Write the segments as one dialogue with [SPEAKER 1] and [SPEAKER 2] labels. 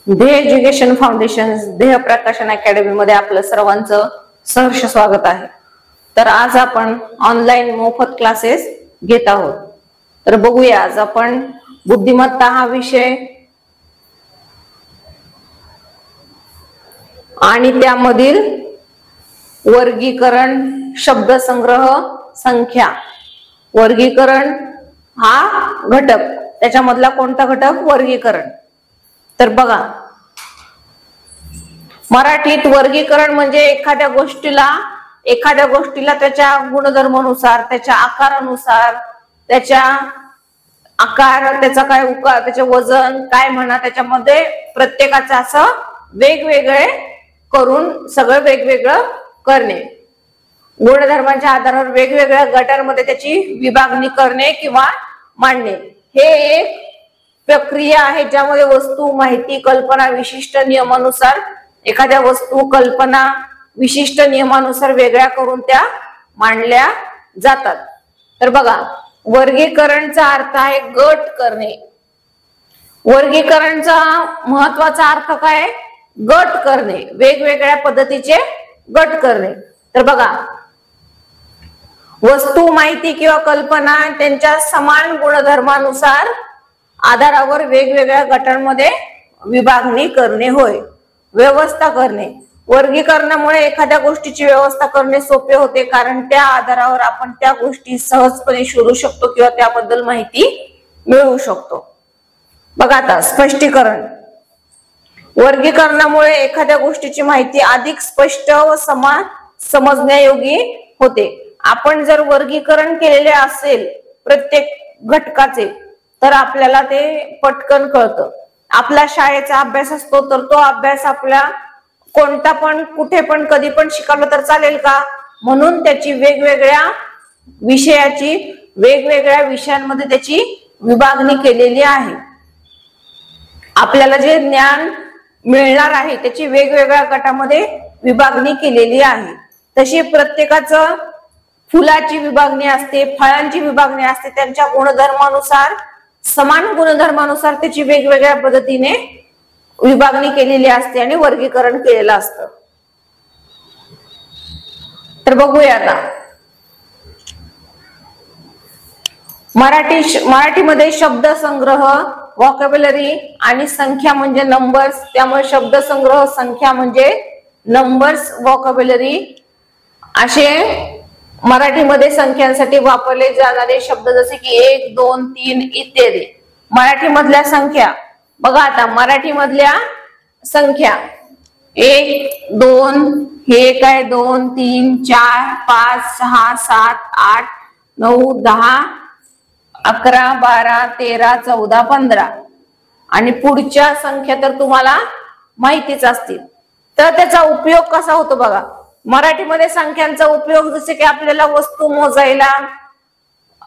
[SPEAKER 1] ध्येय education foundation ध्येय प्रकाशन अकॅडमी मध्ये आपलं सर्वांचं सहर्ष स्वागत आहे। तर आज आपण ऑनलाईन मोफत क्लासेस घेत आहोत। तर बघूया आज आपण बुद्धिमत्ता हा विषय आणि त्यामधील वर्गीकरण, शब्दसंग्रह, संख्या। वर्गीकरण हा घटक, त्याच्यामधला कोणता घटक? वर्गीकरण। तर बघा, मराठीत वर्गीकरण म्हणजे एखाद्या गोष्टीला त्याच्या गुणधर्मानुसार, त्याच्या आकारानुसार, त्याच्या आकार, त्याचा काय उकार, त्याचे वजन काय म्हणा, त्याच्यामध्ये प्रत्येकाचं असं वेगवेगळे करून सगळं वेगवेगळं करणे, गुणधर्मांच्या आधारावर वेगवेगळ्या गटांमध्ये त्याची विभागणी करणे किंवा मांडणे, हे एक प्रक्रिया आहे ज्यामध्ये वस्तू, माहिती, कल्पना विशिष्ट नियमानुसार, एखाद्या वस्तू, कल्पना विशिष्ट नियमानुसार वेगळ्या करून त्या मांडल्या जातात। तर बघा, वर्गीकरणचा अर्थ आहे गट करणे। वर्गीकरणचा महत्वाचा अर्थ काय? गट करणे, वेगवेगळ्या पद्धतीचे गट करणे। तर बघा, वस्तू, माहिती किंवा कल्पना त्यांच्या समान गुणधर्मानुसार आधारावर वेगवेगळ्या गटांमध्ये विभागणी करणे होय, व्यवस्था करणे। वर्गीकरणामुळे एखाद्या गोष्टीची व्यवस्था करणे सोपे होते, कारण त्या आधारावर आपण त्या गोष्टी सहजपणे शोधू शकतो किंवा त्याबद्दल माहिती मिळवू शकतो। बघा आता स्पष्टीकरण। वर्गीकरणामुळे एखाद्या गोष्टीची माहिती अधिक स्पष्ट व समजण्यायोगी होते। आपण जर वर्गीकरण केलेले असेल प्रत्येक घटकाचे, तर आपल्याला ते पटकन कळतं। आपला शाळेचा अभ्यास असतो, तर तो अभ्यास आपला कोणता पण, कुठे पण, कधी पण शिकवलं तर चालेल का? म्हणून त्याची वेगवेगळ्या विषयांमध्ये त्याची विभागणी केलेली आहे। आपल्याला जे ज्ञान मिळणार आहे त्याची वेगवेगळ्या गटामध्ये विभागणी केलेली आहे। तशी प्रत्येकाचं फुलाची विभागणी असते, फळांची विभागणी असते, त्यांच्या गुणधर्मानुसार, समान गुणधर्मानुसार त्याची वेगवेगळ्या पद्धतीने विभागणी केलेली असते आणि वर्गीकरण केलेलं असतं। तर बघूया आता मराठीमध्ये शब्दसंग्रह, व्हॉकॅब्युलरी आणि संख्या म्हणजे नंबर्स, त्यामुळे शब्दसंग्रह, संख्या म्हणजे नंबर्स, व्हॉकॅब्युलरी असे मराठीमध्ये संख्यांसाठी वापरले जाणारे शब्द, जसे की 1, 2, 3 इत्यादी। मराठीमधल्या संख्या बघा, आता मराठीमधल्या संख्या 1, 2, हे काय 2, 3, 4, 5, 6, 7, 8, 9, 10, 11, 12, 13, 14, 15 आणि पुढच्या संख्या तर तुम्हाला माहितीच असतील। तर त्याचा उपयोग कसा होतो बघा, मराठीमध्ये संख्यांचा उपयोग जसे की आपल्याला वस्तू मोजायला,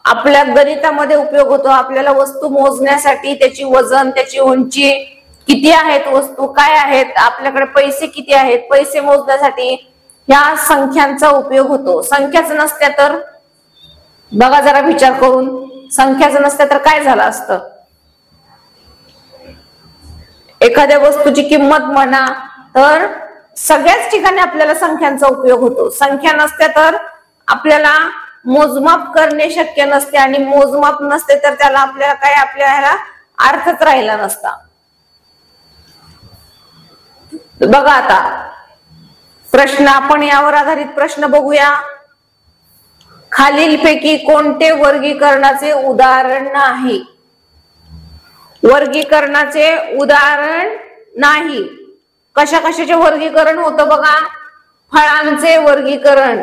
[SPEAKER 1] आपल्या गणितामध्ये उपयोग होतो। आपल्याला वस्तू मोजण्यासाठी त्याची वजन, त्याची उंची किती आहेत, वस्तू काय आहेत, आपल्याकडे पैसे किती आहेत, पैसे मोजण्यासाठी ह्या संख्यांचा उपयोग होतो। संख्याच नसत्या तर बघा जरा विचार करून, संख्याच नसत्या तर काय झालं असतं? एखाद्या वस्तूची किंमत म्हणा, तर सगळ्याच ठिकाणी आपल्याला संख्यांचा उपयोग होतो। संख्या नसत्या तर आपल्याला मोजमाप करणे शक्य नसते, आणि मोजमाप नसते तर त्याला आपल्याला अर्थच राहिला नसता। बघा आता प्रश्न, आपण यावर आधारित प्रश्न बघूया। खालीलपैकी कोणते वर्गीकरणाचे उदाहरण नाही? वर्गीकरणाचे उदाहरण नाही। कशा कशाचे वर्गीकरण होतं बघा, फळांचे वर्गीकरण।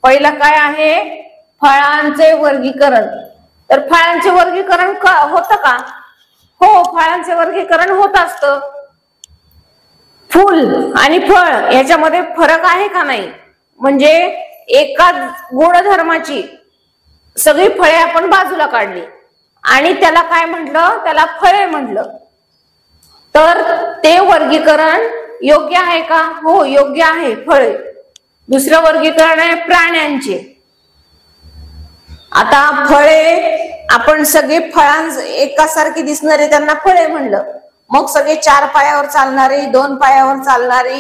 [SPEAKER 1] पहिला काय आहे? फळांचे वर्गीकरण। तर फळांचे वर्गीकरण होतं का? हो, फळांचे वर्गीकरण होत असतं। फूल आणि फळ याच्यामध्ये फरक आहे का नाही? म्हणजे एका गुणधर्माची सगळी फळे आपण बाजूला काढली आणि त्याला काय म्हटलं? त्याला फळे म्हटलं। तर ते वर्गीकरण योग्य आहे का? हो, योग्य आहे, फळे। दुसरं वर्गीकरण आहे प्राण्यांचे। आता फळे आपण सगळे एकासारखी दिसणारे त्यांना फळे म्हणलं, मग सगळे 4 पायावर चालणारे, 2 पायावर चालणारे,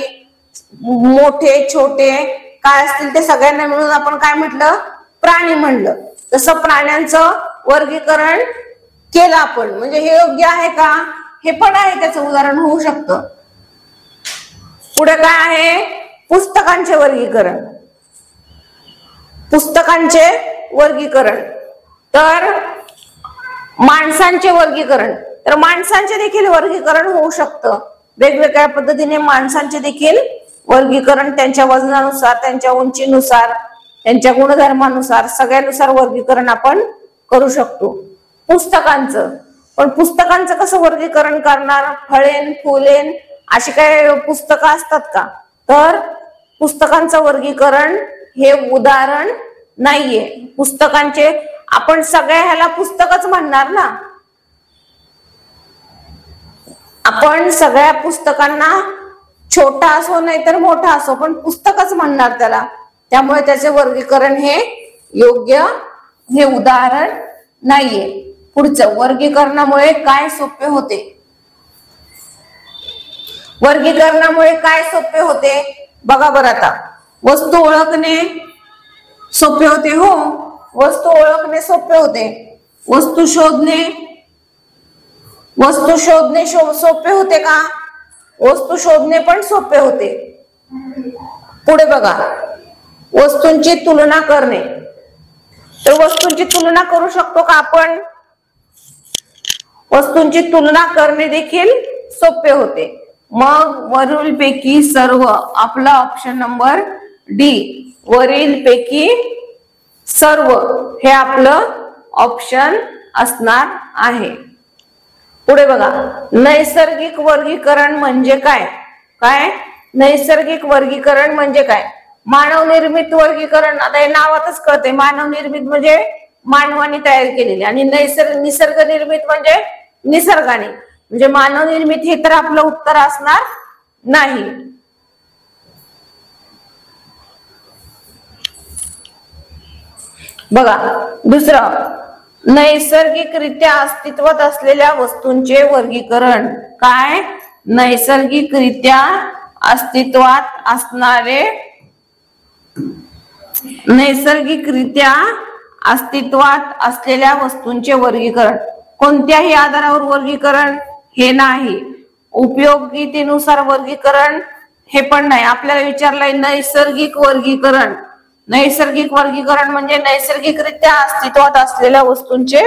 [SPEAKER 1] मोठे छोटे काय असतील ते सगळ्यांना मिळून आपण काय म्हटलं, प्राणी म्हणलं. तसं प्राण्यांचं वर्गीकरण केलं आपण. म्हणजे हे योग्य आहे का, हे पण आहे, त्याचं उदाहरण होऊ शकतं. पुढे काय आहे, पुस्तकांचे वर्गीकरण. पुस्तकांचे वर्गीकरण. तर माणसांचे वर्गीकरण, तर माणसांचे देखील वर्गीकरण होऊ शकतं. वेगवेगळ्या पद्धतीने माणसांचे देखील वर्गीकरण, त्यांच्या वजनानुसार, त्यांच्या उंचीनुसार, त्यांच्या गुणधर्मानुसार, सगळ्यानुसार वर्गीकरण आपण करू शकतो. पुस्तकांचं, पण पुस्तकांचं कसं वर्गीकरण करणार, फळेन फुलेन अशी काय पुस्तकं असतात का, तर पुस्तकांचं वर्गीकरण हे उदाहरण नाहीये. पुस्तकांचे आपण सगळ्या ह्याला पुस्तकच म्हणणार ना, आपण सगळ्या पुस्तकांना छोटा असो नाही तर मोठा असो पण पुस्तकच म्हणणार त्याला. त्यामुळे त्याचे वर्गीकरण हे योग्य, हे उदाहरण नाहीये. पुढचं, वर्गीकरणामुळे काय सोपे होते. वर्गीकरणामुळे काय सोपे होते बघा बरं. आता वस्तू ओळखणे सोपे होते. हो, वस्तू ओळखणे सोपे होते. वस्तू शोधणे सोपे होते का, वस्तू शोधणे पण सोपे होते. पुढे बघा, वस्तूंची तुलना करणे. तर वस्तूंची तुलना करू शकतो का आपण, वस्तूंची तुलना करणे देखील सोपे होते. मग वरील पैकी सर्व, आपला ऑप्शन नंबर डी, वरील पैकी सर्व हे आपलं ऑप्शन असणार आहे. पुढे बघा, नैसर्गिक वर्गीकरण म्हणजे काय. काय नैसर्गिक वर्गीकरण म्हणजे काय, मानव निर्मित वर्गीकरण. आता हे नावातच कळते, मानव निर्मित म्हणजे मानवाने तयार केलेले, आणि निसर्ग निर्मित म्हणजे निसर्गाने. म्हणजे मानव निर्मित हे तर आपलं उत्तर असणार नाही. बघा दुसरं, नैसर्गिकरित्या अस्तित्वात असलेल्या वस्तूंचे वर्गीकरण. काय, नैसर्गिकरित्या अस्तित्वात असणारे, नैसर्गिकरित्या अस्तित्वात असलेल्या वस्तूंचे वर्गीकरण. कोणत्याही आधारावर वर्गीकरण हे नाही. उपयोगितेनुसार वर्गीकरण हे पण नाही. आपल्याला विचारलंय नैसर्गिक वर्गीकरण. नैसर्गिक वर्गीकरण म्हणजे नैसर्गिकरित्या अस्तित्वात असलेल्या वस्तूंचे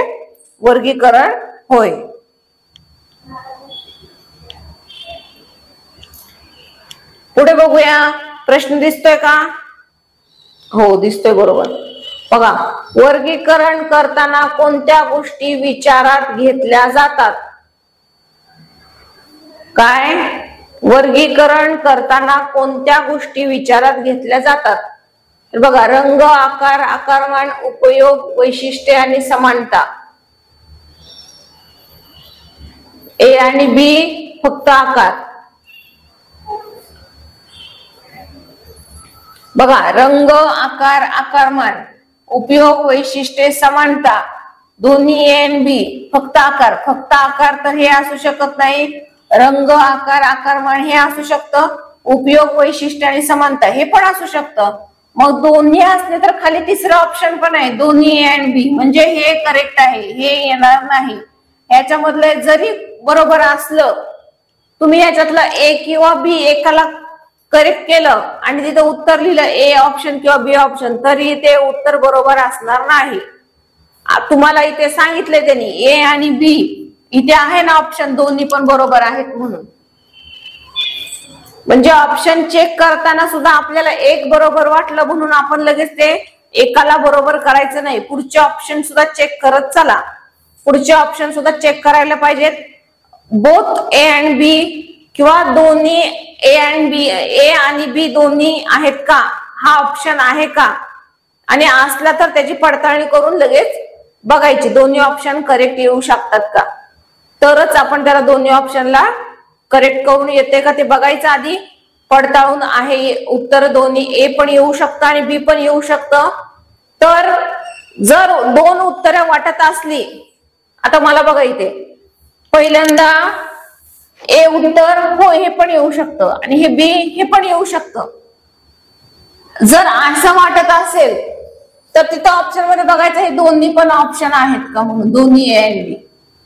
[SPEAKER 1] वर्गीकरण होय. पुढे बघूया, प्रश्न दिसतोय का. हो दिसतोय, बरोबर. बघा, वर्गीकरण करताना कोणत्या गोष्टी विचारात घेतल्या जातात. काय, वर्गीकरण करताना कोणत्या गोष्टी विचारात घेतल्या जातात. बघा, रंग, आकार, आकारमान, उपयोग, वैशिष्ट्ये आणि समानता. ए आणि बी फक्त आकार. बघा, रंग, आकार, आकारमान, उपयोग, वैशिष्ट्ये, समानता, दोन्ही ए आणि बी. फक्त आकार, फक्त आकार तर हे असू शकत नाही. रंग, आकार, आकारमान हे असू शकतं. उपयोग, वैशिष्ट्य आणि समानता हे पण असू शकतं. मग दोन्ही असले तर खाली तिसरा ऑप्शन पण आहे, दोन्ही ए आणि बी. म्हणजे हे करेक्ट आहे, हे येणार नाही. याच्यामधलं जरी बरोबर असलं, तुम्ही याच्यातलं ए किंवा बी एकाला करेक्ट केलं आणि तिथं उत्तर लिहिलं ए ऑप्शन किंवा बी ऑप्शन, तरी ते उत्तर बरोबर असणार नाही. तुम्हाला इथे सांगितले त्यांनी ए आणि बी, इथे आहे ना ऑप्शन, दोन्ही पण बरोबर आहेत म्हणून. म्हणजे ऑप्शन चेक करताना सुद्धा आपल्याला एक बरोबर वाटलं म्हणून आपण लगेच ते एकाला बरोबर करायचं नाही. पुढचे ऑप्शन सुद्धा चेक करत चला. पुढचे ऑप्शन सुद्धा चेक करायला पाहिजेत. बोथ ए अँड बी किंवा दोन्ही ए अँड बी, ए आणि बी दोन्ही आहेत का, हा ऑप्शन आहे का, आणि असला तर त्याची पडताळणी करून लगेच बघायची दोन्ही ऑप्शन करेक्ट येऊ शकतात का. तरच आपण त्याला दोन्ही ऑप्शनला करेक्ट करून येते का ते बघायचं आधी. पडताळून आहे उत्तर दोन्ही ए पण येऊ शकतं आणि बी पण येऊ शकतं. तर जर दोन उत्तरं वाटत असली, आता मला बघा इथे पहिल्यांदा ए उत्तर हो हे पण येऊ शकतं आणि हे बी हे पण येऊ शकतं. जर असं वाटत असेल तर तिथं ऑप्शन मध्ये बघायचं हे दोन्ही पण ऑप्शन आहेत का म्हणून, दोन्ही ए आणि बी.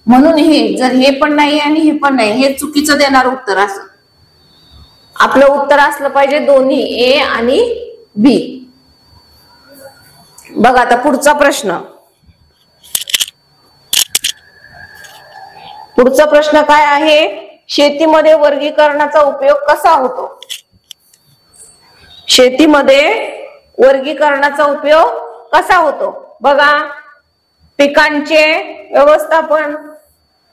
[SPEAKER 1] म्हणून हे जर हे पण नाही आणि हे पण नाही, हे चुकीचं देणार उत्तर असं. आपलं उत्तर असलं पाहिजे दोन्ही ए आणि बी. बघा आता पुढचा प्रश्न. पुढचा प्रश्न काय आहे? शेतीमध्ये वर्गीकरणाचा उपयोग कसा होतो? शेतीमध्ये वर्गीकरणाचा उपयोग कसा होतो? बघा, पिकांचे व्यवस्थापन,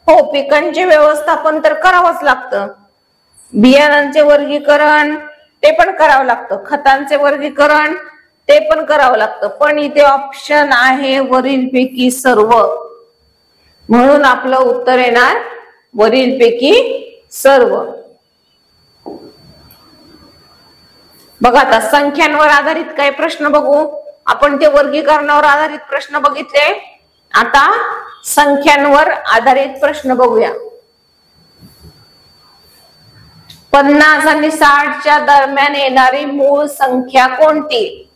[SPEAKER 1] हो पिकांचे व्यवस्थापन तर करावंच लागतं. बियाणांचे वर्गीकरण ते पण करावं लागतं. खतांचे वर्गीकरण ते पण करावं लागतं. पण इथे ऑप्शन आहे वरीलपैकी सर्व. म्हणून आपलं उत्तर येणार वरीलपैकी सर्व. बघा आता संख्यांवर आधारित काही प्रश्न बघू. आपण ते वर्गीकरणावर आधारित प्रश्न बघितले. आता संख्यांवर आधारित प्रश्न बघूया. 50 आणि 60च्या दरम्यान येणारी मूळ संख्या कोणती?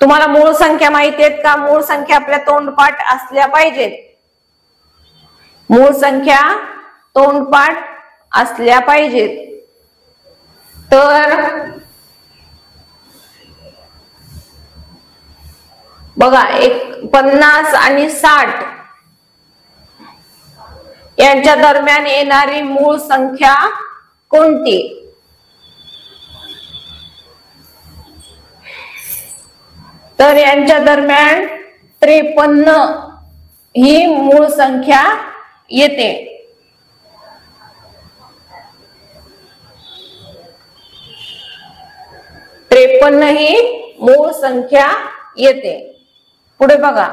[SPEAKER 1] तुम्हाला मूळ संख्या माहिती आहेत का? मूळ संख्या आपल्या तोंडपाठ असल्या पाहिजेत. मूळ संख्या तोंडपाठ असल्या पाहिजेत. तर बघा 50 आणि 60 यांच्या दरम्यान येणारी मूळ संख्या कोणती? तर यांच्या दरम्यान 53 ही मूळ संख्या येते. ही मूळ संख्या येते. पुढे बघा,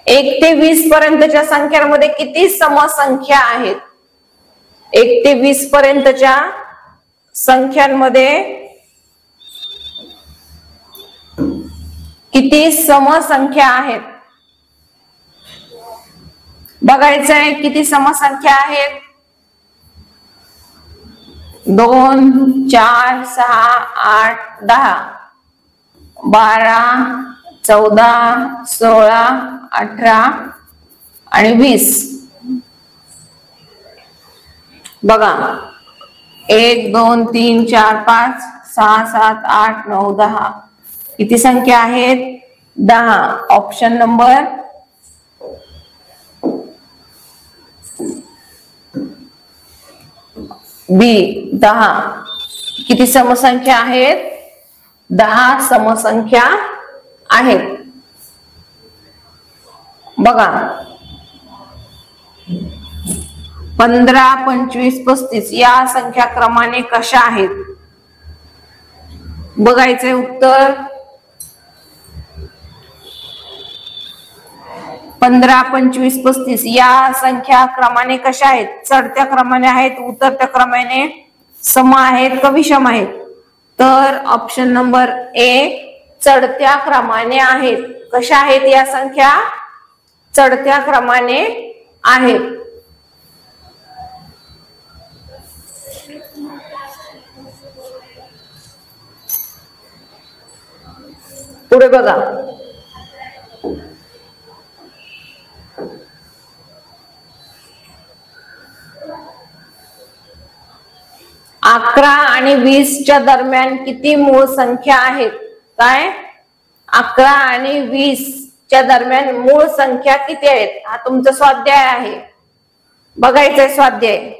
[SPEAKER 1] 1 ते 20 पर्यंतच्या संख्यांमध्ये किती समसंख्या आहेत? 1 ते 20 पर्यंतच्या संख्यांमध्ये किती समसंख्या आहेत? बघायचं आहे किती समसंख्या आहेत. 2, 4, 6, 8, 10, 12, 14, 16, 18 आणि 20. बघा 1, 2, 3, 4, 5, 6, 7, 8, 9, 10 किती संख्या आहेत? 10. ऑप्शन नंबर बी 10. किती समसंख्या आहेत? 10 समसंख्या आहेत. बघा 15, 25, 35 या संख्या क्रमाने कशा आहेत? बघायचे उत्तर. 15, 25, 35 या संख्या क्रमाने कशा आहेत? चढत्या क्रमाने आहेत, उतरत्या क्रमाने, सम आहेत का विषम आहेत? तर ऑप्शन नंबर ए चढत्या क्रमाने आहेत. कशा आहेत या संख्या? चढत्या क्रमाने आहेत. पुढे बघा, अकरा आणि 20च्या दरम्यान किती मूळ संख्या आहेत? काय? 11 आणि 20च्या दरम्यान मूळ संख्या किती आहेत? हा तुमचा स्वाध्याय आहे. बघायचंय स्वाध्याय.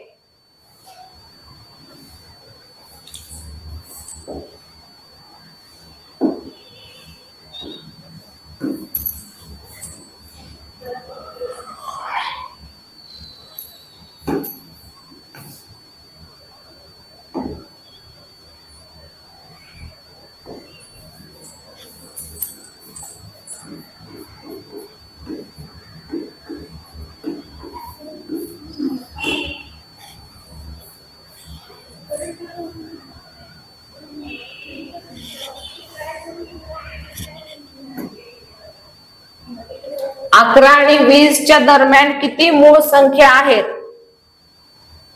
[SPEAKER 1] 11 आणि 20च्या दरम्यान किती मूळ संख्या आहेत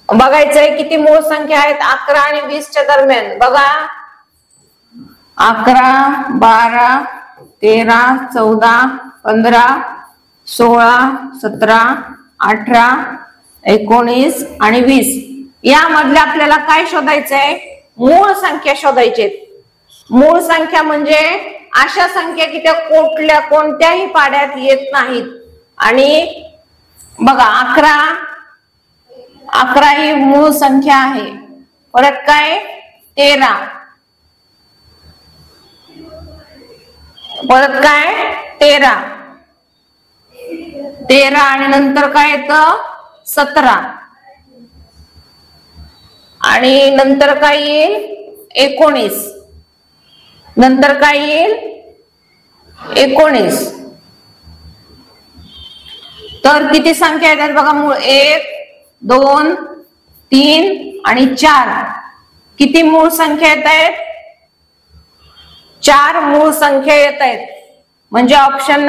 [SPEAKER 1] बघायचंय. किती मूळ संख्या आहेत 11 आणि 20च्या दरम्यान? बघा 11, 12, 13, 14, 15, 16, 17, 18, 19 आणि 20. यामधल्या आपल्याला काय शोधायचंय? मूळ संख्या शोधायचे. मूळ संख्या म्हणजे अशा संख्या की त्या कोणत्याही पाड्यात येत नाहीत. आणि बघा 11 ही मूळ संख्या आहे. परत काय 13, परत काय 13 आणि नंतर काय येतं 17 आणि नंतर काय येईल 19, नंतर काय येईल 19. तर किती संख्या येतात बघा मूळ? 1, 2, 3 आणि 4. किती मूळ संख्या येत आहेत? 4 मूळ संख्या येत आहेत. म्हणजे ऑप्शन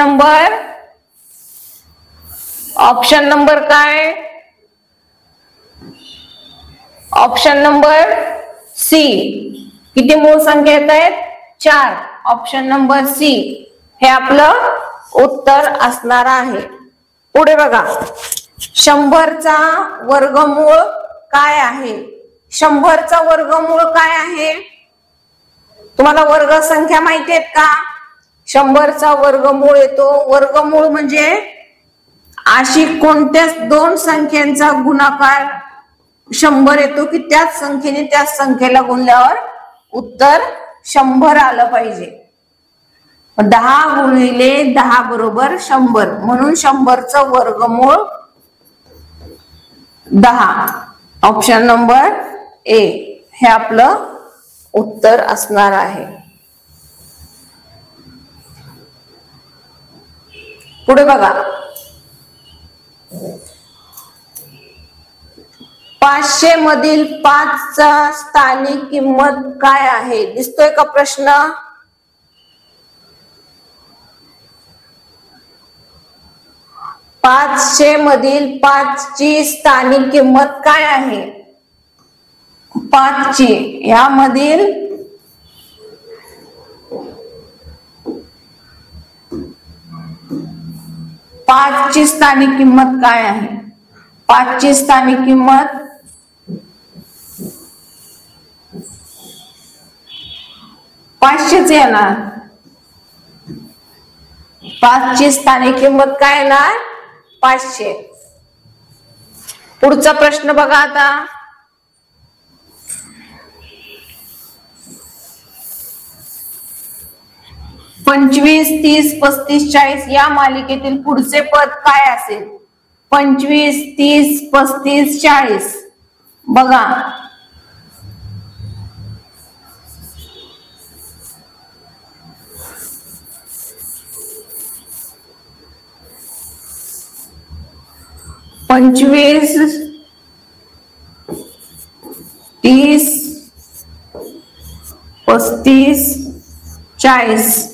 [SPEAKER 1] नंबर काय? Option number C. किती मूळ संख्या येत आहेत? 4. ऑप्शन नंबर सी हे आपलं उत्तर असणार आहे. पुढे बघा 100चा वर्गमूळ काय आहे? 100चा वर्गमूळ काय आहे? तुम्हाला वर्ग संख्या माहिती आहेत का? 100चा वर्गमूळ येतो. वर्गमूळ म्हणजे अशी कोणत्याच दोन संख्यांचा गुणाकार 100 येतो की त्याच संख्येने त्याच संख्येला गुणल्यावर उत्तर 100 आलं पाहिजे. 10 गुणिले 10 बरोबर 100. म्हणून 100चं वर्गमूळ 10. ऑप्शन नंबर ए हे आपलं उत्तर असणार आहे. पुढे बघा 500 मधील 5चा स्थानिक किंमत काय आहे? दिसतोय का प्रश्न? पाचशे मधील 5ची स्थानिक किंमत काय आहे? 5ची यामधील 5ची स्थानिक किंमत काय आहे? 5ची स्थानिक किंमत 500च येणार. 5ची स्थानिक किंमत काय येणार? 500. पुढचा प्रश्न बघा आता. पंचवीस, 30, 35, 40 या मालिकेतील पुढचे पद काय असेल? 25, 30, 35, 40 बघा. पंचवीस, 30, 35, 40.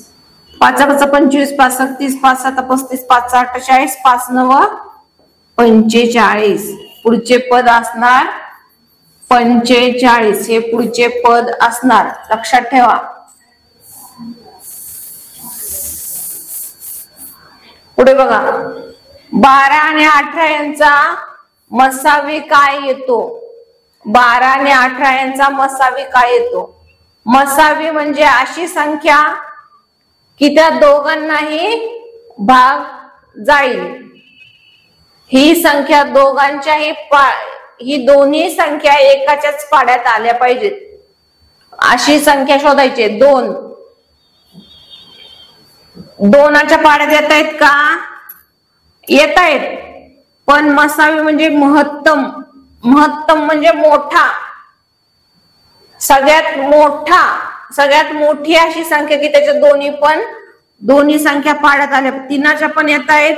[SPEAKER 1] 5 25, 5 30, 5 7 35, 5 8 40, 5 9 45. पुढचे पद असणार 45. हे पुढचे पद असणार. लक्षात ठेवा. पुढे बघा 12 आणि 18 यांचा मसावी काय येतो? 12 आणि 18 यांचा मसावी काय येतो? मसावी म्हणजे अशी संख्या की त्या दोघांनाही भाग जाईल. ही संख्या दोघांच्याही ही दोन्ही संख्या एकाच्याच पाड्यात आल्या पाहिजेत अशी संख्या शोधायची. 2 दोनाच्या पाड्यात येत आहेत का? येत आहेत. पण मसावी म्हणजे महत्तम. महत्तम म्हणजे मोठा, सगळ्यात मोठी अशी संख्या की त्याच्या दोन्ही संख्या पाड्यात आल्या. 3च्या पण येत आहेत.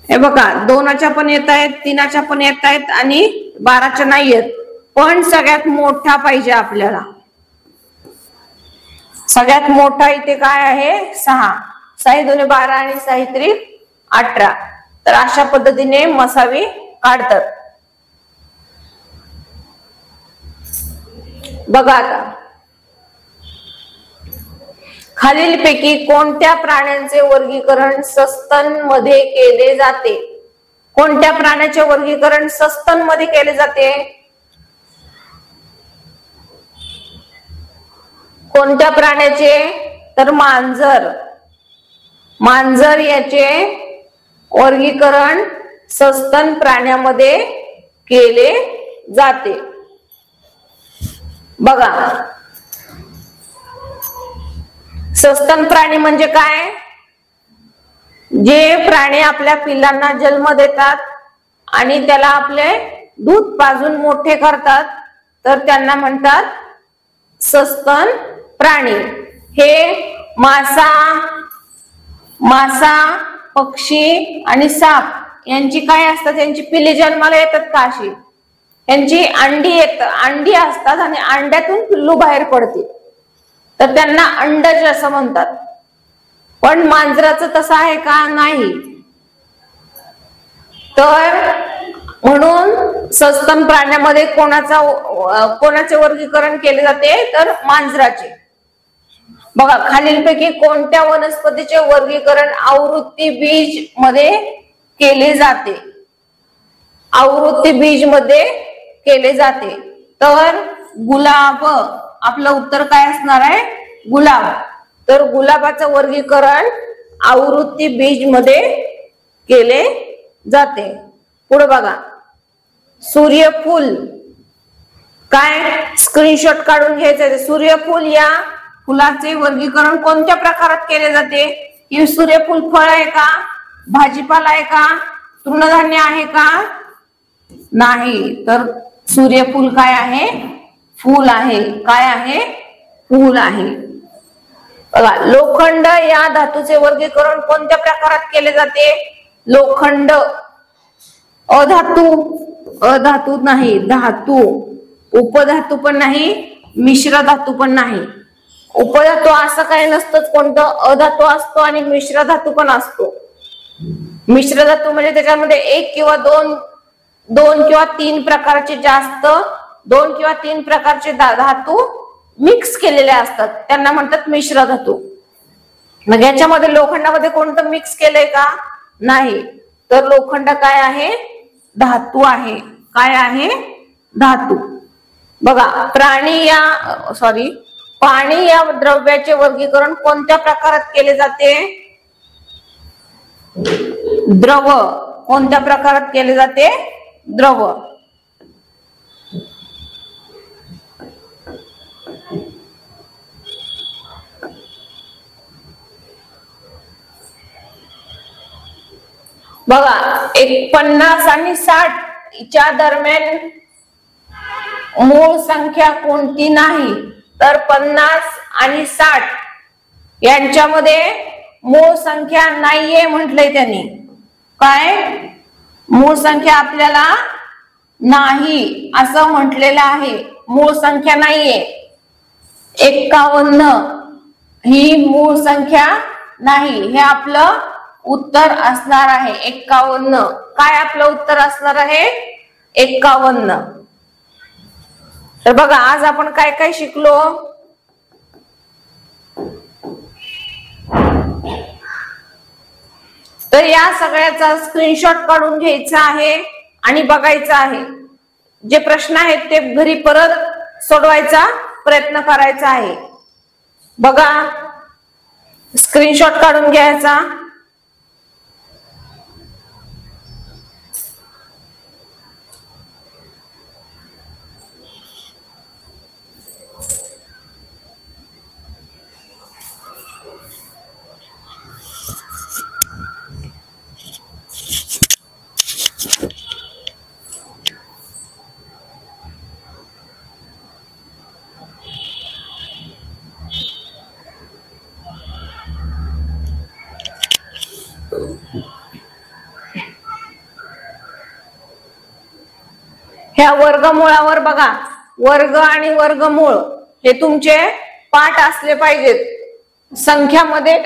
[SPEAKER 1] हे बघा 2च्या पण येत आहेत, 3च्या पण येत आहेत आणि 12च्या नाही येत. पण सगळ्यात मोठा पाहिजे आपल्याला. सगळ्यात मोठा इथे काय आहे? 6. 6 2 12 आणि 6 3 18. तर अशा पद्धतीने मसावी काढतात. बघा आता, खालीलपैकी कोणत्या प्राण्यांचे वर्गीकरण सस्तन मध्ये केले जाते? कोणत्या प्राण्याचे वर्गीकरण सस्तन मध्ये केले जाते? कोणत्या प्राण्याचे? तर मांजर. मांजर याचे वर्गीकरण सस्तन प्राण्यामध्ये केले जाते. बघा, सस्तन प्राणी म्हणजे काय? जे प्राणी आपल्या पिल्लांना जन्म देतात आणि त्याला आपले दूध पाजून मोठे करतात, तर त्यांना म्हणतात सस्तन प्राणी. हे मासा, पक्षी आणि साप यांची काय असतात? यांची पिल्ले जन्माला येतात का? अशी यांची अंडी असतात आणि अंड्यातून पिल्लू बाहेर पडते, तर त्यांना अंडज असं म्हणतात. पण मांजराचं तसं आहे का? नाही. तर म्हणून सस्तन प्राण्यामध्ये कोणाचे वर्गीकरण केले जाते? तर मांजराचे. बघा, खालीलपैकी कोणत्या वनस्पतीचे वर्गीकरण आवृत्ती बीज मध्ये केले जाते? आवृत्ती बीज मध्ये केले जाते. तर गुलाब. आपलं उत्तर काय असणार आहे? गुलाब. तर गुलाबाचं वर्गीकरण आवृत्ती बीज मध्ये केले जाते. पुढे बघा, सूर्यफूल. काय? स्क्रीनशॉट काढून घ्यायचं. सूर्यफूल या फुलाचे वर्गीकरण कोणत्या प्रकारात केले जाते? की सूर्यफूल फळ आहे का? भाजीपाला आहे का? तृणधान्य आहे का? नाही. तर सूर्यफूल काय आहे? फूल आहे. काय आहे? फूल आहे. बघा, लोखंड या धातूचे वर्गीकरण कोणत्या प्रकारात केले जाते? लोखंड अधातू नाही, धातू. उपधातू पण नाही, मिश्र धातू पण नाही. उपधातू असं काही नसतंच, कोणतं अधातू असतो आणि मिश्र धातू पण असतो. मिश्र धातू म्हणजे त्याच्यामध्ये एक किंवा दोन किंवा तीन प्रकारचे जास्त 2 किंवा 3 प्रकारचे धातू मिक्स केलेले असतात, त्यांना म्हणतात मिश्र धातू. मग याच्यामध्ये लोखंडामध्ये कोणतं मिक्स केलंय का? नाही. तर लोखंड काय आहे? धातू आहे. काय आहे? धातू. बघा, पाणी या द्रव्याचे वर्गीकरण कोणत्या प्रकारात केले जाते? द्रव. कोणत्या प्रकारात केले जाते? द्रव. बघा, 50 आणि 60 च्या दरम्यान मूळ संख्या कोणती नाही? तर 50 आणि 60 यांच्यामध्ये मूळ संख्या नाहीये म्हटलंय त्यांनी. काय? मूळ संख्या आपल्याला नाही असं म्हटलेलं आहे. मूळ संख्या नाहीये. 51 ही मूळ संख्या नाही. हे आपलं उत्तर असणार आहे. 51. काय आपलं उत्तर असणार आहे? 51. तर बघा, आज आपण काय काय शिकलो? तर या सगळ्याचा स्क्रीनशॉट काढून घ्यायचा आहे आणि बघायचा आहे. जे प्रश्न आहेत ते घरी परत सोडवायचा प्रयत्न करायचा आहे. बघा, स्क्रीनशॉट काढून घ्यायचा. ह्या वर्गमूळावर बघा, वर्ग आणि वर्गमूळ हे तुमचे पाठ असले पाहिजेत. संख्यामध्ये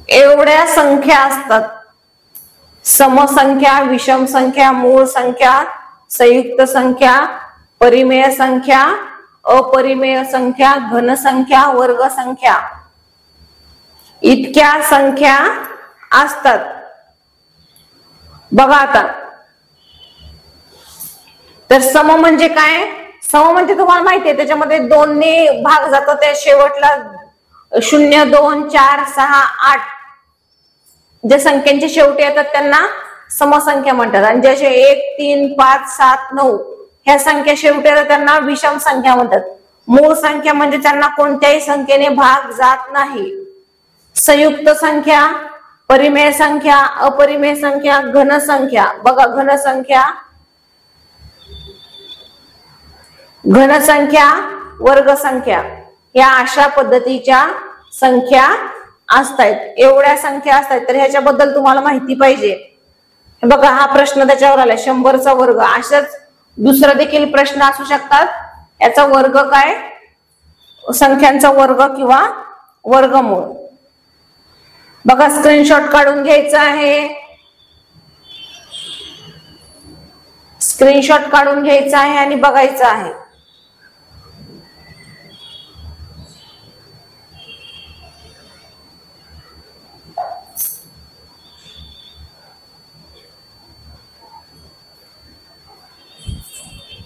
[SPEAKER 1] एवढ्या संख्या असतात. समसंख्या, विषम संख्या, मूळ संख्या, संयुक्त संख्या, परिमेय संख्या, अपरिमेय संख्या, घन संख्या, वर्ग संख्या, इतक्या संख्या असतात. बघा आता, तर सम म्हणजे काय? सम म्हणजे तुम्हाला माहिती आहे, त्याच्यामध्ये 2 ने भाग जातो, त्या शेवटला 0, 2, 4, 6, 8 ज्या संख्यांचे शेवटी येतात त्यांना समसंख्या म्हणतात. आणि जसे 1, 3, 5, 7, 9 ह्या संख्या शेवटी येतात त्यांना विषम संख्या म्हणतात. मूळ संख्या म्हणजे त्यांना कोणत्याही संख्येने भाग जात नाही. संयुक्त संख्या, परिमेय संख्या, अपरिमेय संख्या, घन संख्या. बघा, घन संख्या, वर्ग संख्या या अशा पद्धतीच्या संख्या असतात. एवढ्या संख्या असतात, तर ह्याच्याबद्दल तुम्हाला माहिती पाहिजे. बघा, हा प्रश्न त्याच्यावर आला, 100चा वर्ग. अशाच दुसरा देखील प्रश्न असू शकतात. याचा वर्ग काय? संख्यांचा वर्ग किंवा वर्गमूळ. बघा, स्क्रीनशॉट काढून घ्यायचा आहे. स्क्रीनशॉट काढून घ्यायचा आहे आणि बघायचं आहे.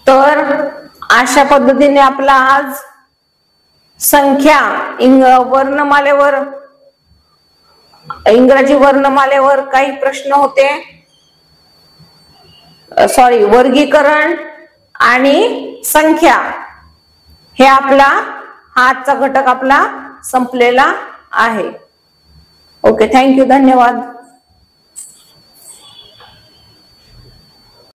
[SPEAKER 1] तर अशा पद्धतीने आपला आज संख्या वर्णमालेवर, इंग्रजी वर्णमालेवर काही प्रश्न होते. वर्गीकरण आणि संख्या हे आपला आजचा घटक आपला संपलेला आहे. ओके, थँक्यू, धन्यवाद.